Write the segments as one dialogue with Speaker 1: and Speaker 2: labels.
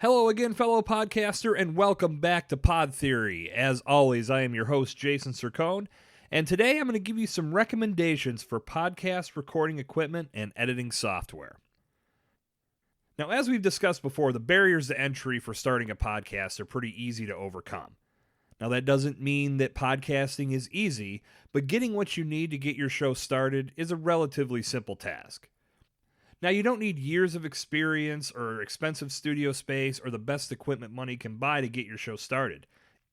Speaker 1: Hello again, fellow podcaster, and welcome back to Pod Theory. As always, I am your host, Jason Cercone, and today I'm going to give you some recommendations for podcast recording equipment and editing software. Now, as we've discussed before, the barriers to entry for starting a podcast are pretty easy to overcome. Now, that doesn't mean that podcasting is easy, but getting what you need to get your show started is a relatively simple task. Now, you don't need years of experience or expensive studio space or the best equipment money can buy to get your show started.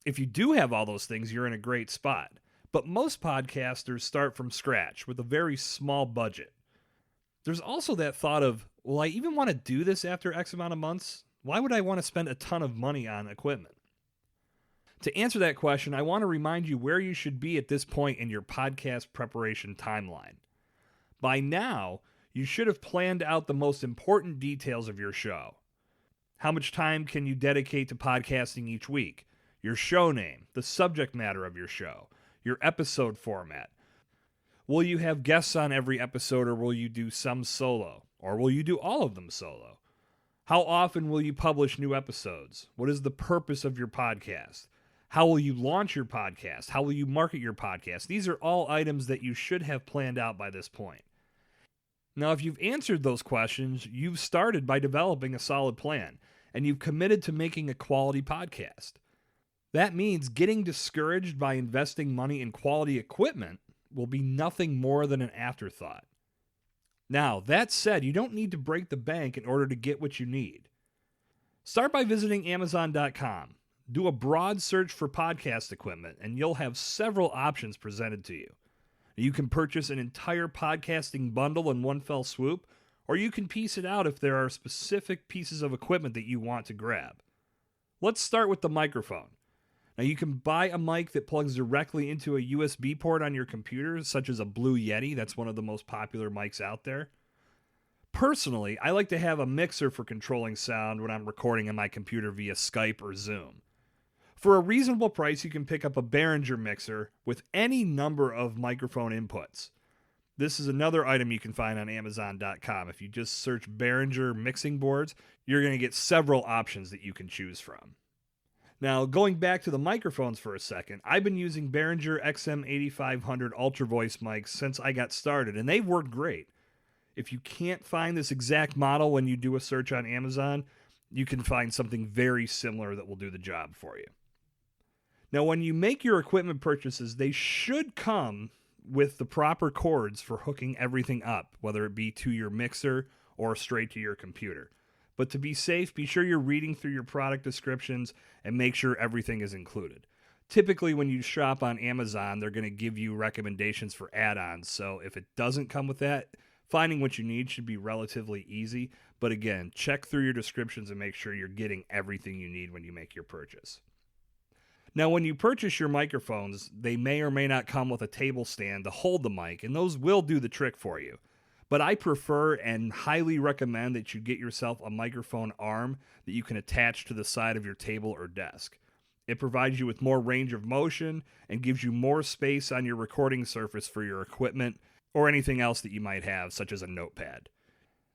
Speaker 1: If you do have all those things, you're in a great spot. But most podcasters start from scratch with a very small budget. There's also that thought of, will I even want to do this after X amount of months? Why would I want to spend a ton of money on equipment? To answer that question, I want to remind you where you should be at this point in your podcast preparation timeline. By now, you should have planned out the most important details of your show. How much time can you dedicate to podcasting each week? Your show name, the subject matter of your show, your episode format. Will you have guests on every episode, or will you do some solo? Or will you do all of them solo? How often will you publish new episodes? What is the purpose of your podcast? How will you launch your podcast? How will you market your podcast? These are all items that you should have planned out by this point. Now, if you've answered those questions, you've started by developing a solid plan, and you've committed to making a quality podcast. That means getting discouraged by investing money in quality equipment will be nothing more than an afterthought. Now, that said, you don't need to break the bank in order to get what you need. Start by visiting Amazon.com. Do a broad search for podcast equipment, and you'll have several options presented to you. You can purchase an entire podcasting bundle in one fell swoop, or you can piece it out if there are specific pieces of equipment that you want to grab. Let's start with the microphone. Now, you can buy a mic that plugs directly into a USB port on your computer, such as a Blue Yeti. That's one of the most popular mics out there. Personally, I like to have a mixer for controlling sound when I'm recording on my computer via Skype or Zoom. For a reasonable price, you can pick up a Behringer mixer with any number of microphone inputs. This is another item you can find on Amazon.com. If you just search Behringer mixing boards, you're going to get several options that you can choose from. Now, going back to the microphones for a second, I've been using Behringer XM8500 Ultra Voice mics since I got started, and they've worked great. If you can't find this exact model when you do a search on Amazon, you can find something very similar that will do the job for you. Now, when you make your equipment purchases, they should come with the proper cords for hooking everything up, whether it be to your mixer or straight to your computer. But to be safe, be sure you're reading through your product descriptions and make sure everything is included. Typically, when you shop on Amazon, they're going to give you recommendations for add-ons, so if it doesn't come with that, finding what you need should be relatively easy. But again, check through your descriptions and make sure you're getting everything you need when you make your purchase. Now, when you purchase your microphones, they may or may not come with a table stand to hold the mic, and those will do the trick for you. But I prefer and highly recommend that you get yourself a microphone arm that you can attach to the side of your table or desk. It provides you with more range of motion and gives you more space on your recording surface for your equipment or anything else that you might have, such as a notepad.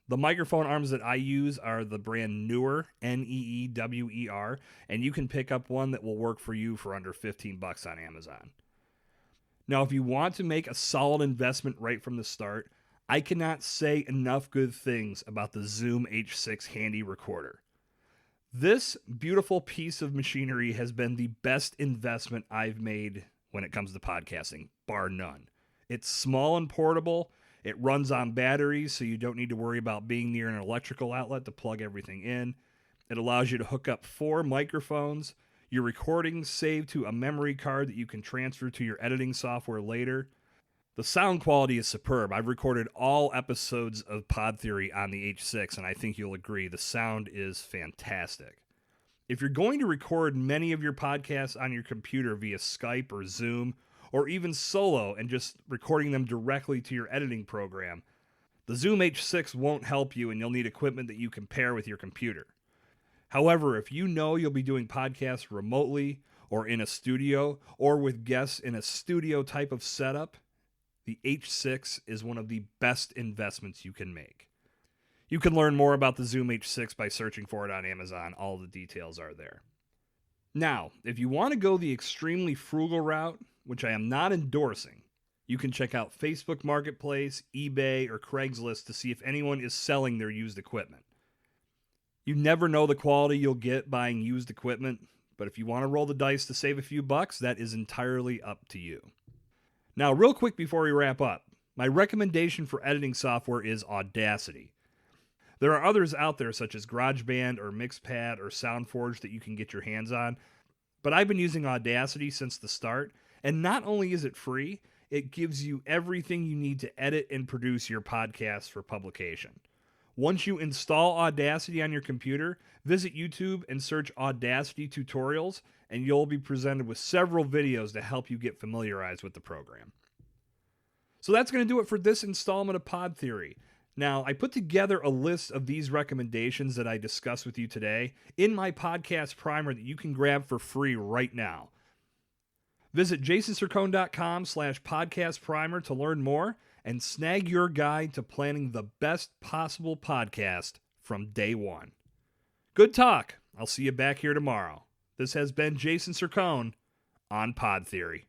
Speaker 1: The microphone arms that I use are the brand Neewer, Neewer, and you can pick up one that will work for you for under $15 on Amazon. Now, if you want to make a solid investment right from the start, I cannot say enough good things about the Zoom H6 Handy Recorder. This beautiful piece of machinery has been the best investment I've made when it comes to podcasting, bar none. It's small and portable. It runs on batteries, so you don't need to worry about being near an electrical outlet to plug everything in. It allows you to hook up 4 microphones. Your recordings saved to a memory card that you can transfer to your editing software later. The sound quality is superb. I've recorded all episodes of Pod Theory on the H6, and I think you'll agree the sound is fantastic. If you're going to record many of your podcasts on your computer via Skype or Zoom, or even solo and just recording them directly to your editing program, the Zoom H6 won't help you, and you'll need equipment that you can pair with your computer. However, if you know you'll be doing podcasts remotely or in a studio or with guests in a studio type of setup, the H6 is one of the best investments you can make. You can learn more about the Zoom H6 by searching for it on Amazon. All the details are there. Now, if you want to go the extremely frugal route, which I am not endorsing, you can check out Facebook Marketplace, eBay, or Craigslist to see if anyone is selling their used equipment. You never know the quality you'll get buying used equipment, but if you want to roll the dice to save a few bucks, that is entirely up to you. Now, real quick before we wrap up, my recommendation for editing software is Audacity. There are others out there such as GarageBand or Mixpad or SoundForge that you can get your hands on, but I've been using Audacity since the start, and not only is it free, it gives you everything you need to edit and produce your podcast for publication. Once you install Audacity on your computer, visit YouTube and search Audacity tutorials, and you'll be presented with several videos to help you get familiarized with the program. So that's going to do it for this installment of Pod Theory. Now, I put together a list of these recommendations that I discussed with you today in my podcast primer that you can grab for free right now. Visit jasoncercone.com/podcast primer to learn more and snag your guide to planning the best possible podcast from day one. Good talk. I'll see you back here tomorrow. This has been Jason Cercone on Pod Theory.